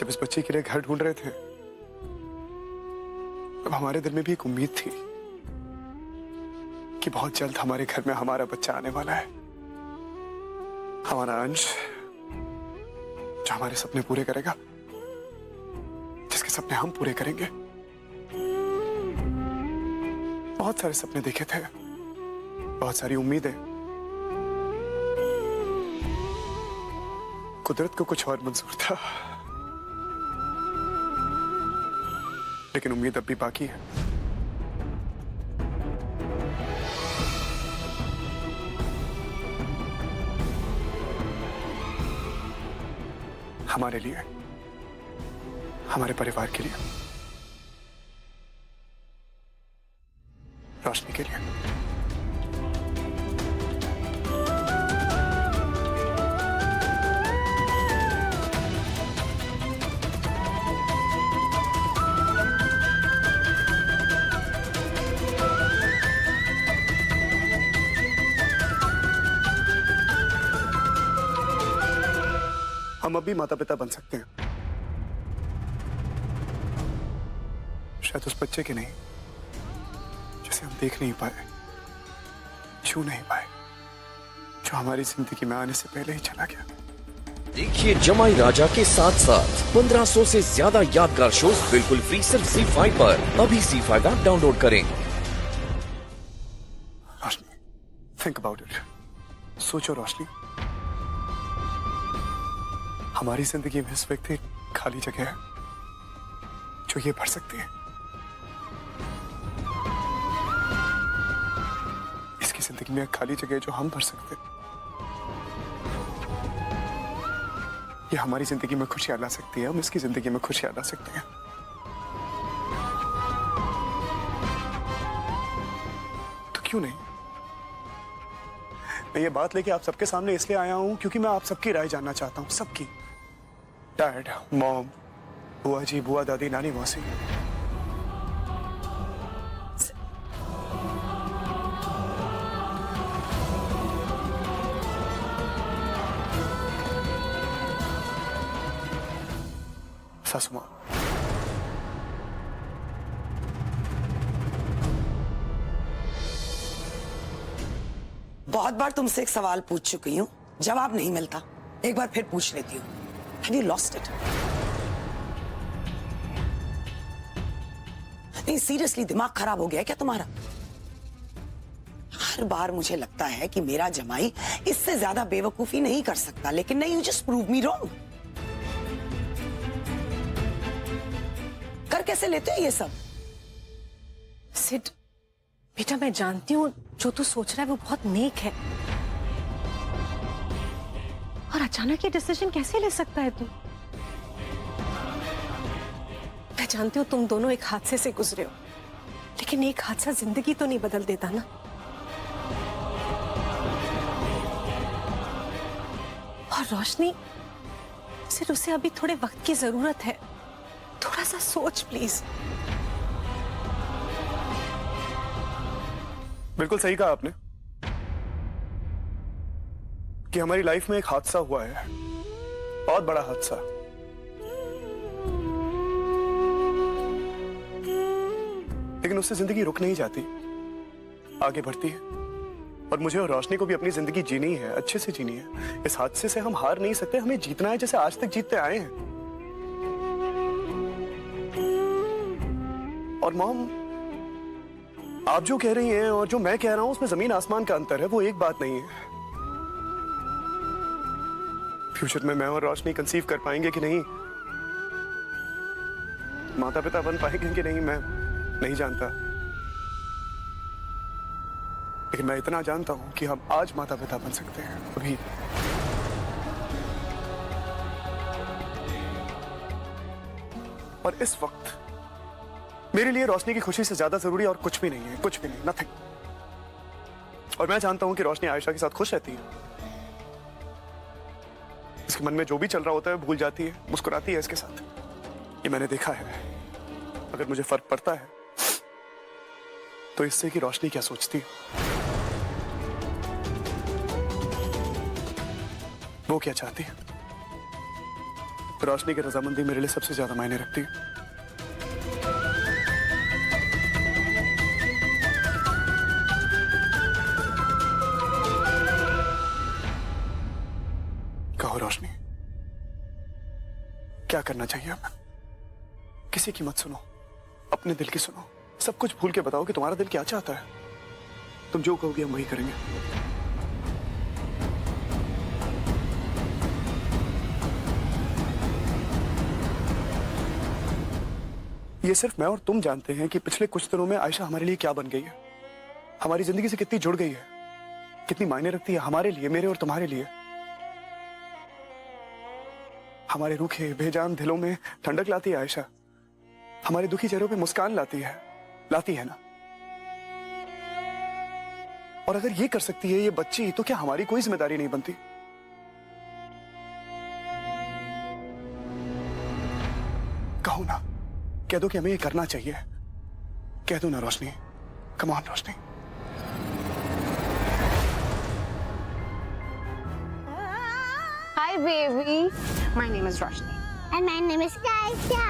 जब इस बच्चे के लिए घर ढूंढ रहे थे तब हमारे दिल में भी एक उम्मीद थी कि बहुत जल्द हमारे घर में हमारा बच्चा आने वाला है, हमारा अंश जो हमारे सपने पूरे करेगा, जिसके सपने हम पूरे करेंगे। बहुत सारे सपने देखे थे, बहुत सारी उम्मीदें। कुदरत को कुछ और मंजूर था, लेकिन उम्मीद अब भी बाकी है। हमारे लिए, हमारे परिवार के लिए, रोशनी के लिए। हम अब भी माता पिता बन सकते हैं, शायद उस बच्चे के नहीं जिसे हम देख नहीं पाए, छू नहीं पाए, जो हमारी जिंदगी में आने से पहले ही चला गया। देखिए जमाई राजा के साथ साथ 1500 से ज्यादा यादगार शोज बिल्कुल फ्री सिर्फ ZEE5 पर। अभी ZEE5 ऐप डाउनलोड करें। रोशनी, थिंक अबाउट इट। सोचो रोशनी, हमारी जिंदगी में इस व्यक्ति खाली जगह है जो ये भर सकती है। इसकी जिंदगी में खाली जगह है जो हम भर सकते हैं। ये हमारी जिंदगी में खुशियां ला सकती है, हम इसकी जिंदगी में खुशियां ला सकते हैं। तो क्यों नहीं? मैं ये बात लेके आप सबके सामने इसलिए आया हूं क्योंकि मैं आप सबकी राय जानना चाहता हूं, सबकी। डैड, मॉम, बुआ जी, बुआ दादी, नानी, मौसी। सासू मां। बहुत बार तुमसे एक सवाल पूछ चुकी हूँ, जवाब नहीं मिलता। एक बार फिर पूछ लेती हूँ। Have you lost it? नहीं, सीरियसली दिमाग खराब हो गया है क्या तुम्हारा? हर बार मुझे लगता है कि मेरा जमाई इससे ज्यादा बेवकूफी नहीं कर सकता, लेकिन नहीं, you just prove me wrong। कर कैसे लेते हो ये सब? सिड, बेटा मैं जानती हूँ जो तू सोच रहा है वो बहुत नेक है, और अचानक ये डिसीजन कैसे ले सकता है तू? मैं जानती हूँ तुम दोनों एक हादसे से गुजरे हो, लेकिन एक हादसा जिंदगी तो नहीं बदल देता ना। और रोशनी, सिर्फ उसे अभी थोड़े वक्त की जरूरत है। थोड़ा सा सोच प्लीज। बिल्कुल सही कहा आपने कि हमारी लाइफ में एक हादसा हुआ है, बहुत बड़ा हादसा। लेकिन उससे जिंदगी रुक नहीं जाती, आगे बढ़ती है। और मुझे और रोशनी को भी अपनी जिंदगी जीनी है, अच्छे से जीनी है। इस हादसे से हम हार नहीं सकते, हमें जीतना है जैसे आज तक जीतते आए हैं। और मॉम, आप जो कह रही हैं और जो मैं कह रहा हूं उसमें जमीन आसमान का अंतर है, वो एक बात नहीं है। फ्यूचर में मैं और रोशनी कंसीव कर पाएंगे कि नहीं, माता पिता बन पाएंगे कि नहीं, मैं नहीं जानता। लेकिन मैं इतना जानता हूं कि हम आज माता पिता बन सकते हैं, अभी। और इस वक्त मेरे लिए रोशनी की खुशी से ज्यादा जरूरी और कुछ भी नहीं है, कुछ भी नहीं, नथिंग। और मैं जानता हूं कि रोशनी आयशा के साथ खुश रहती है। इसके मन में जो भी चल रहा होता है भूल जाती है, मुस्कुराती है इसके साथ। ये मैंने देखा है। अगर मुझे फर्क पड़ता है तो इससे कि रोशनी क्या सोचती है, वो क्या चाहती है। रोशनी की रजामंदी मेरे लिए सबसे ज्यादा मायने रखती है। कहो रोशनी, क्या करना चाहिए हमें? किसी की मत सुनो, अपने दिल की सुनो। सब कुछ भूल के बताओ कि तुम्हारा दिल क्या चाहता है। तुम जो कहोगे हम वही करेंगे। ये सिर्फ मैं और तुम जानते हैं कि पिछले कुछ दिनों में आयशा हमारे लिए क्या बन गई है, हमारी जिंदगी से कितनी जुड़ गई है, कितनी मायने रखती है हमारे लिए, मेरे और तुम्हारे लिए। हमारे रूखे बेजान दिलों में ठंडक लाती है आयशा, हमारे दुखी चेहरों पे मुस्कान लाती है ना। और अगर ये कर सकती है ये बच्ची, तो क्या हमारी कोई जिम्मेदारी नहीं बनती? कहो ना, कह दो कि हमें ये करना चाहिए। कह दो ना Roshni, come on Roshni. Hi, baby. My name is Roshni. And my name is Aisha.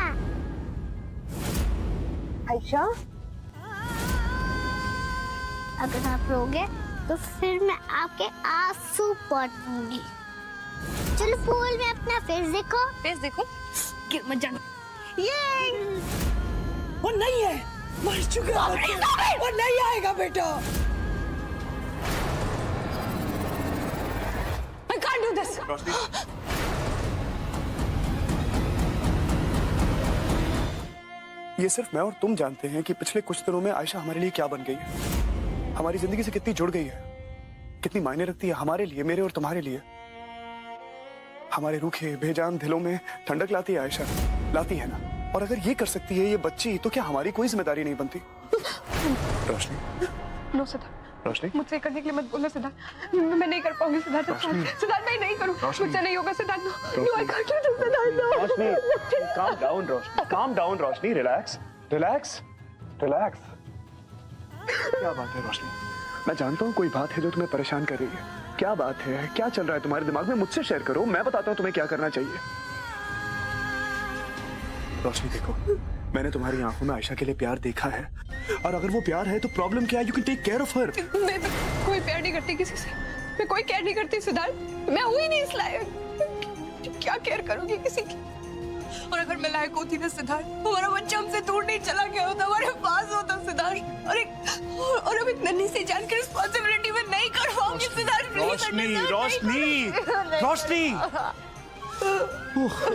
Aisha? अगर आप रोगे तो फिर मैं आपके आंसू पहुंचूंगी। चलो पूल में अपना फेस देखो। फेस देखो। गिर मत जाना। ये वो नहीं है, मर चुका है। वो नहीं आएगा बेटा। I can't do this. रोशनी, ये सिर्फ मैं और तुम जानते हैं कि पिछले कुछ दिनों में आयशा हमारे लिए क्या बन गई है, हमारी जिंदगी से कितनी जुड़ गई है, कितनी मायने रखती है हमारे लिए, मेरे और तुम्हारे लिए। हमारे रूखे बेजान दिलों में ठंडक लाती है आयशा, लाती है ना। और अगर ये कर सकती है ये बच्ची, तो क्या हमारी कोई जिम्मेदारी नहीं बनती? रोशनी, No, सिद्धार्थ। रोशनी, मुझसे करने के लिए मत बोलो सिद्धार्थ। मैं नहीं कर पाऊंगी सिद्धार्थ। सिद्धार्थ मैं नहीं करूँ। मुझसे नहीं होगा Siddharth. No, I can't do this, Siddharth. Roshni, calm down Roshni, calm down Roshni, relax, relax, relax। क्या बात है रोशनी? मैं जानता हूँ कोई बात है जो तुम्हें परेशान कर रही है। क्या बात है, क्या चल रहा है तुम्हारे दिमाग में? मुझसे शेयर करो, मैं बताता हूँ तुम्हें क्या करना चाहिए। रोशनी देखो, मैंने तुम्हारी आंखों में आयशा के लिए प्यार देखा है, और अगर वो प्यार है तो प्रॉब्लम क्या है? You can take care of her. मैं कोई प्यार नहीं करती किसी से। मैं कोई केयर नहीं करती सिद्धार्थ। मैं हुई नहीं इस लायक। क्या केयर करूंगी किसी की? और अगर मैं लायक होती ना सिद्धार्थ, हमारा बच्चा हमसे दूर नहीं चला गया होता, हमारे पास होता सिद्धार्थ। और अब एक नन्ही सी जान की रिस्पॉन्सिबिलिटी में नहीं कर पाऊंगी सिद्धार्थ। रोशनी, रोशनी, रोशनी,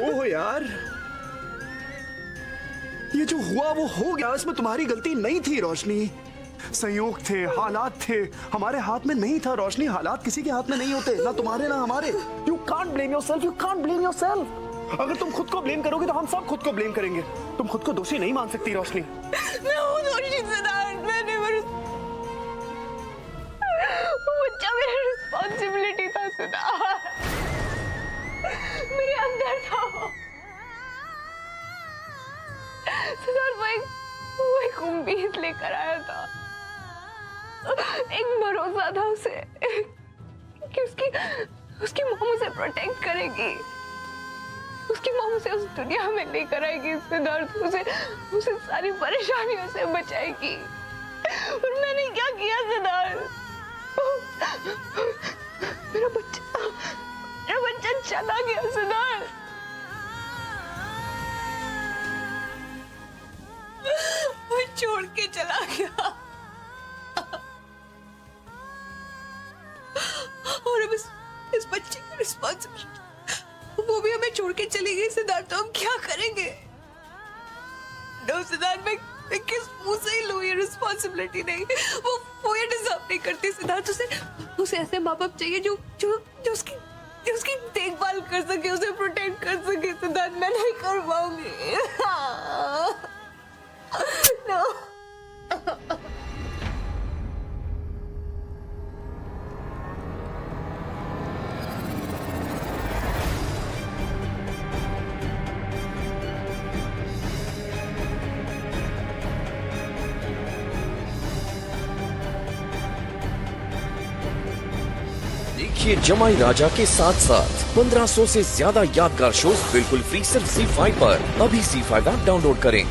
ओह यार, ये जो हुआ वो हो गया, इसमें तुम्हारी गलती नहीं थी रोशनी। संयोग थे, हालात थे, हमारे हाथ में नहीं था रोशनी। हालात किसी के हाथ में नहीं होते, ना तुम्हारे ना हमारे। You can't blame yourself, you can't blame yourself. अगर तुम खुद को ब्लेम करोगे तो हम सब खुद को ब्लेम करेंगे। तुम खुद को दोषी नहीं मान सकती रोशनी। मैं हूँ दोषी सिद्धार्थ। मैंने वो बच्चा मेरी रिस्पॉन्सिबिलिटी था सिद्धार्थ। मेरे अंदर था वो। सिद्धार्थ वो एक उम्मीद लेकर आया था, एक भरोसा था उसे कि उसकी माँ मुझे प्रोटेक्ट करेगी, उसकी माँ मुझे उस दुनिया में लेकर आएगी सिद्धार्थ, उसे सारी परेशानियों से बचाएगी। और मैंने क्या किया सिद्धार्थ? मेरा बच्चा चला गया सिद्धार्थ। वो छोड़ के चला गया, और अब इस बच्चे की रिस्पॉन्सिबिलिटी वो भी हमें छोड़ के चली गई सिद्धार्थ। तो हम क्या करेंगे? नो सिद्धार्थ, मैं किस मुंह से ही लूं ये रिस्पॉन्सिबिलिटी? नहीं, वो ये डिजर्व नहीं करती सिद्धार्थ। उसे ऐसे माँ बाप चाहिए जो उसकी देखभाल कर सके, उसे प्रोटेक्ट कर सके सिद्धार्थ। मैं नहीं कर पाऊंगी। नो। देखिए देखिए जमाई राजा के साथ साथ 1500 से ज्यादा यादगार शोज बिल्कुल फ्री सिर्फ ZEE5 पर। अभी ZEE5 ऐप डाउनलोड करें।